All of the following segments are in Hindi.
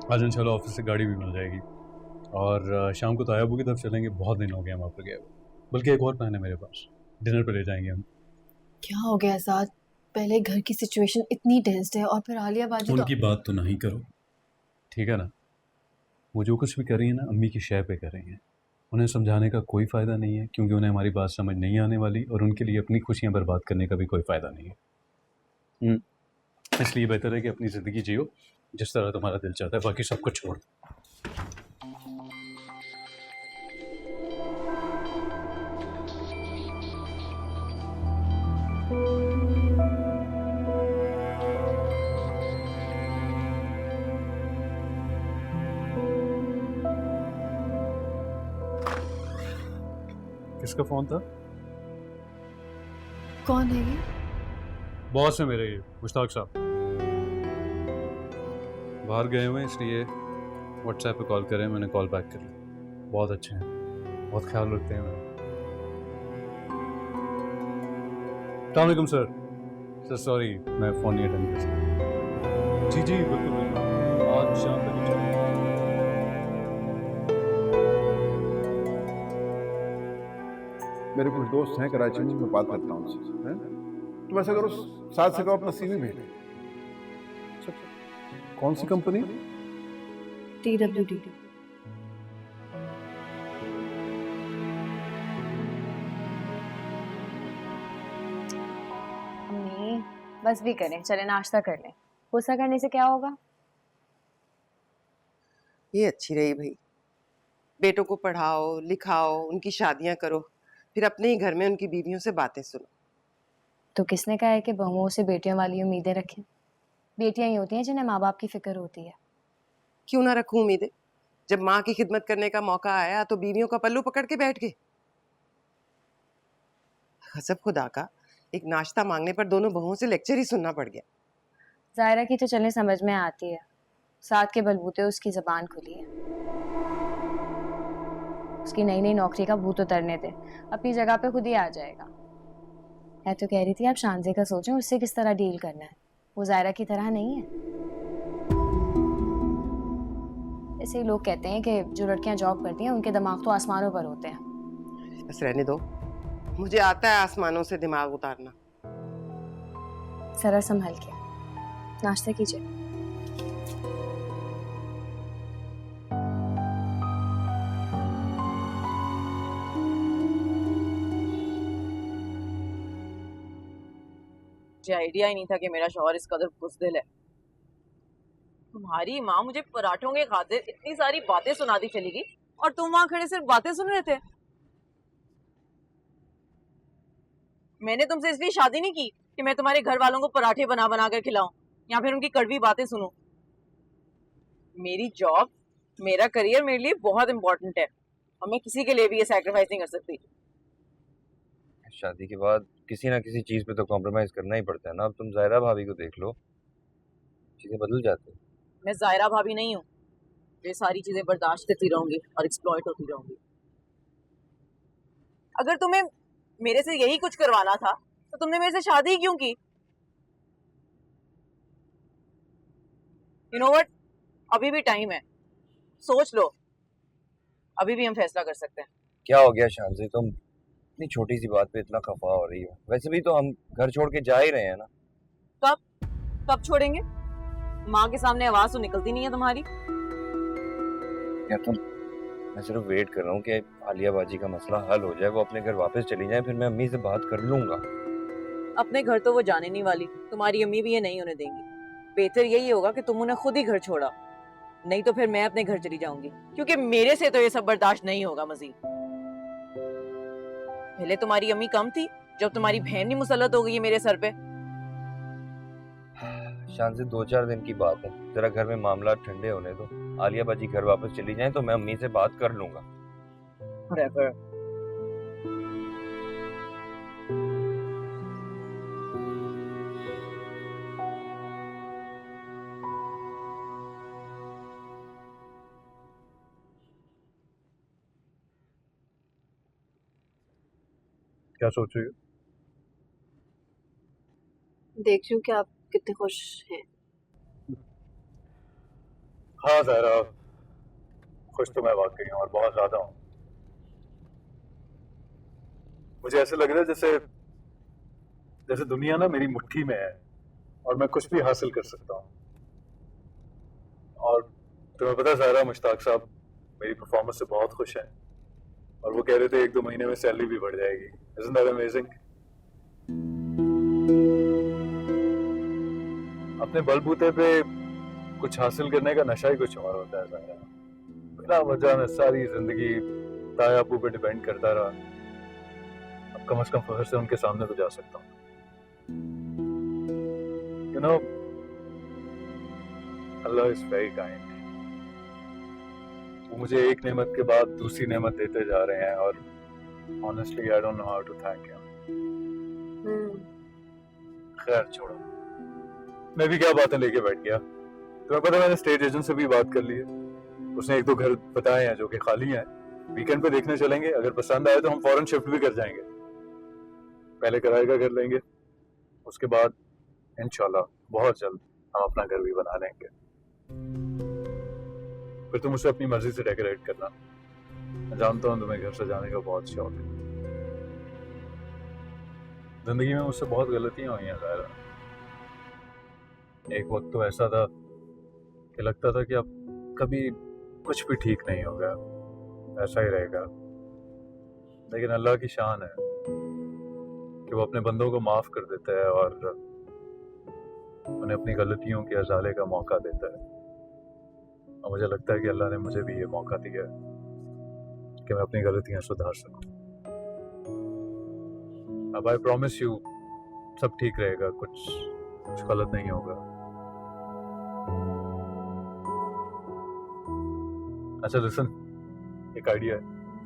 आज इंशाल्लाह ऑफिस से गाड़ी भी मिल जाएगी और शाम को तायाबू की तरफ चलेंगे। बहुत दिन हो गए हम वहाँ पर गए हुए। बल्कि एक और प्लान है मेरे पास, डिनर पे ले जाएंगे हम। क्या हो गया आजाद? पहले घर की सिचुएशन इतनी टेंस्ड है और फिर आलिया बाजी तो। उनकी बात तो नहीं करो, ठीक है ना। वो जो कुछ भी कर रही है ना, अम्मी की शय पे कर रही हैं। उन्हें समझाने का कोई फ़ायदा नहीं है, क्योंकि उन्हें हमारी बात समझ नहीं आने वाली और उनके लिए अपनी खुशियाँ बर्बाद करने का भी कोई फ़ायदा नहीं है। इसलिए बेहतर है कि अपनी ज़िंदगी जियो जिस तरह तुम्हारा दिल चाहता है, बाकी सब कुछ छोड़ दो। किसका फ़ोन था? कौन है ये? बॉस है मेरे, ये मुश्ताक साहब। बाहर गए हुए हैं, इसलिए व्हाट्सएप पे कॉल करें, मैंने कॉल बैक कर लिया। बहुत अच्छे हैं, बहुत ख्याल रखते हैं मेरा। अस्सलाम वालेकुम सर। सर सॉरी, मैं फ़ोन नहीं अटेंड कर सकता। जी जी बिल्कुल बिल्कुल, आज शाम तक इंशाल्लाह। मेरे कुछ दोस्त हैं कराची में, मैं बात करता हूँ उनसे। हैं? तुम ऐसा करो, साथ से कहो अपना सीवी भेज। अच्छा, कौन सी कंपनी? TWD। अम्मी बस भी करें, चले नाश्ता कर लें। गुस्सा करने से क्या होगा? ये अच्छी रही भाई। बेटों को पढ़ाओ लिखाओ, उनकी शादियां करो, फिर अपने ही घर में उनकी बीवियों से बातें सुनो। तो किसने कहा है कि बहुओं से बेटियों वाली उम्मीदें रखें? बेटियां ही होती हैं जिन्हें माँ बाप की फिक्र होती है। क्यों ना रखूं उम्मीदें? जब माँ की खिदमत करने का मौका आया तो बीवियों का पल्लू पकड़ के बैठ गए। गजब खुदा का, एक नाश्ता मांगने पर दोनों बहुओं से लेक्चर ही सुनना पड़ गया। जायरा की तो चलने समझ में आती है, साथ के बलबूते उसकी जबान खुली है। उसकी नई नई नौकरी का भूत उतरने दे, अपनी जगह पे खुद ही आ जाएगा। मैं तो कह रही थी आप शानजे का सोचें, उससे किस तरह डील करना है। वो जायरा की तरह नहीं है। ऐसे ही लोग कहते हैं कि जो लड़कियां जॉब करती हैं उनके दिमाग तो आसमानों पर होते हैं। बस रहने दो, मुझे आता है आसमानों से दिमाग उतारना। जरा संभल के नाश्ता कीजिए। मुझे आइडिया ही नहीं था कि मेरा शौहर इस कदर बुज़दिल है। तुम्हारी माँ मुझे पराठों के खातिर इतनी सारी बातें सुनाती चली गई और तुम वहां खड़े सिर्फ बातें सुन रहे थे। मैंने तुमसे इसलिए शादी नहीं की कि मैं तुम्हारे घर वालों को पराठे बना बना कर खिलाऊं या फिर उनकी कड़वी बातें सुनूं। मेरी जॉब, मेरा करियर मेरे लिए बहुत इंपॉर्टेंट है और मैं किसी के लिए भी ये सैक्रिफाइस नहीं कर सकती। शादी के बाद किसी ना किसी चीज पे तो कॉम्प्रोमाइज करना ही पड़ता है ना। अब तुम जायरा भाभी को देख लो, चीजें बदल जाती हैं। मैं जायरा भाभी नहीं हूँ ये सारी चीजें बर्दाश्त करती रहूंगी और एक्सप्लॉइट होती रहूंगी। अगर तुम्हें मेरे से यही कुछ करवाना था तो तुमने मेरे से शादी ही क्यों की? यू नो व्हाट, अभी भी टाइम है, सोच लो, अभी भी हम फैसला कर सकते हैं। क्या हो गया शानजी, तुम इतनी छोटी सी बात पे इतना खफा हो रही हो? वैसे भी तो हम घर छोड़ के जा ही रहे हैं ना। कब कब छोड़ेंगे? माँ के सामने आवाज तो निकलती नहीं है तुम्हारी। यार तुम, मैं सिर्फ वेट कर रहा हूँ कि आलिया बाजी का मसला हल हो जाए, वो अपने घर वापस चली जाए, फिर मैं अम्मी से बात कर लूंगा। अपने घर तो वो जाने नहीं वाली, तुम्हारी अम्मी भी ये नहीं होने देंगी। बेहतर यही होगा कि तुम उन्हें खुद ही घर छोड़ा, नहीं तो फिर मैं अपने घर चली जाऊंगी, क्योंकि मेरे से तो ये सब बर्दाश्त नहीं होगा मजीद। पहले तुम्हारी अम्मी कम थी, जब तुम्हारी बहन ही मुसल्लत हो गई है मेरे सर पे। शानजी 2-4 दिन की बात है, जरा घर में मामला ठंडे होने दो। आलिया बाजी घर वापस चली जाए तो मैं अम्मी से बात कर लूंगा। Whatever. क्या सोच रही हो? देख रही हूँ कि आप कितने खुश हैं। हाँ ज़ाहिरा, खुश तो मैं वाकई हूँ और बहुत ज़्यादा हूँ। मुझे ऐसे लग रहा है जैसे जैसे दुनिया ना मेरी मुट्ठी में है और मैं कुछ भी हासिल कर सकता हूँ। और तुम्हें पता है ज़ाहिरा, मुश्ताक साहब मेरी परफॉर्मेंस से बहुत खुश हैं और वो कह रहे थे 1-2 महीने में सैलरी भी बढ़ जाएगी। Isn't that amazing? अपने बलबूते पे कुछ हासिल करने का नशा ही कुछ और होता है ज़ाहिरा। बिना वजह मैं सारी जिंदगी ताया अबू पे डिपेंड करता रहा। अब कम से कम फखर से उनके सामने तो जा सकता हूँ। You know, Allah is very kind. वो मुझे एक नेमत के बाद दूसरी नेमत देते जा रहे हैं और honestly I don't know how to thank him. खैर छोड़ो, मैं भी क्या बातें लेके बैठ गया। तुम्हें पता है मैंने स्टेट एजेंट से भी बात कर ली है। उसने 1-2 घर बताए हैं जो कि खाली हैं। वीकेंड पे देखने चलेंगे, अगर पसंद आए तो हम फौरन शिफ्ट भी कर जाएंगे। पहले किराए का घर लेंगे, उसके बाद इंशाल्लाह बहुत जल्द हम अपना घर भी बना लेंगे। फिर तुम उसे अपनी मर्जी से डेकोरेट करना। मैं जानता हूँ तुम्हें घर सजाने का बहुत शौक है। जिंदगी में मुझसे बहुत गलतियां हुई हैं ज़ाहिरा। एक वक्त तो ऐसा था कि लगता था कि अब कभी कुछ भी ठीक नहीं होगा, ऐसा ही रहेगा। लेकिन अल्लाह की शान है कि वो अपने बंदों को माफ़ कर देता है और उन्हें अपनी गलतियों के अजाले का मौका देता है। और मुझे लगता है कि अल्लाह ने मुझे भी ये मौका दिया है कि मैं अपनी गलतियां सुधार सकूं। अब आई प्रॉमिस यू सब ठीक रहेगा, कुछ गलत नहीं होगा। अच्छा लिसन, एक आइडिया है।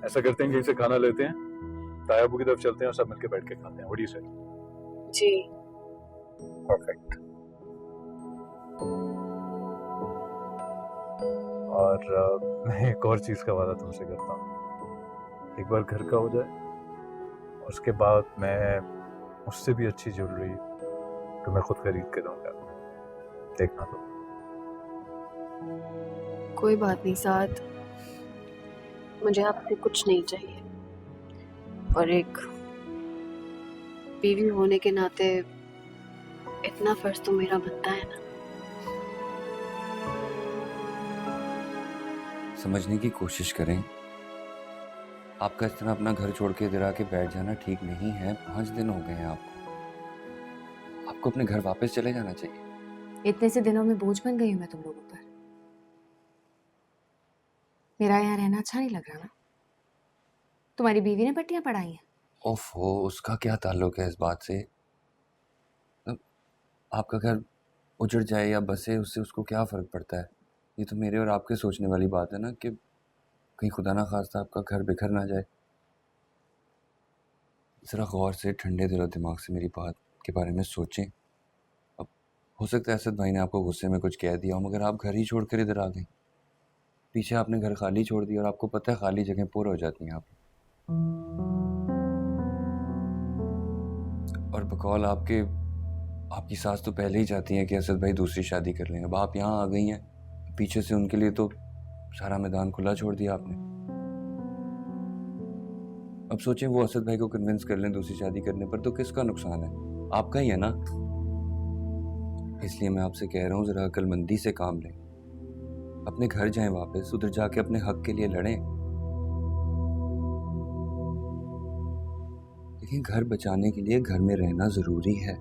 ऐसा करते हैं कि इसे खाना लेते हैं, तायाबू की तरफ चलते हैं और सब मिलके बैठ के खाते हैं। व्हाट डू यू से? जी। परफेक्ट। और मैं एक और चीज़ का वादा तुमसे करता हूँ। एक बार घर का हो जाए, उसके बाद मैं उससे भी अच्छी ज्वेलरी तो मैं खुद खरीद के दूंगा। देखना तो। कोई बात नहीं साद, मुझे आपसे कुछ नहीं चाहिए और एक बीवी होने के नाते इतना फर्ज तो मेरा बनता है ना। समझने की कोशिश करें। आपका इस तरह अपना घर छोड़ के इधर आके बैठ जाना ठीक नहीं है। 5 दिन हो गए हैं आपको अपने घर वापस चले जाना चाहिए। इतने से दिनों में बोझ बन गई हूँ मैं तुम लोगों पर। मेरा यहाँ रहना अच्छा नहीं लग रहा ना? तुम्हारी बीवी ने पट्टियां पढ़ाई हैं। ओफो, उसका क्या ताल्लुक है इस बात से? आपका घर उजड़ जाए या बसे, उससे उसको क्या फ़र्क पड़ता है? ये तो मेरे और आपके सोचने वाली बात है ना कि कहीं खुदा ना खास्ता आपका घर बिखर ना जाए। ज़रा गौर से, ठंडे दिलो दिमाग से मेरी बात के बारे में सोचें। अब हो सकता है असद भाई ने आपको गुस्से में कुछ कह दिया हो, मगर आप घर ही छोड़ कर इधर आ गए। पीछे आपने घर खाली छोड़ दिया और आपको पता है खाली जगह पूरा हो जाती हैं आप। और बकौल आपकी सास तो पहले ही चाहती हैं कि असद भाई दूसरी शादी कर लें। अब आप यहाँ आ गई हैं, पीछे से उनके लिए तो सारा मैदान खुला छोड़ दिया आपने। अब सोचें वो असद भाई को कन्विंस कर लें दूसरी शादी करने पर, तो किसका नुकसान है? आपका ही है ना। इसलिए मैं आपसे कह रहा हूँ ज़रा अक्लमंदी से काम लें। अपने घर जाएं वापस, उधर जाके अपने हक के लिए लड़ें। लेकिन घर बचाने के लिए घर में रहना ज़रूरी है।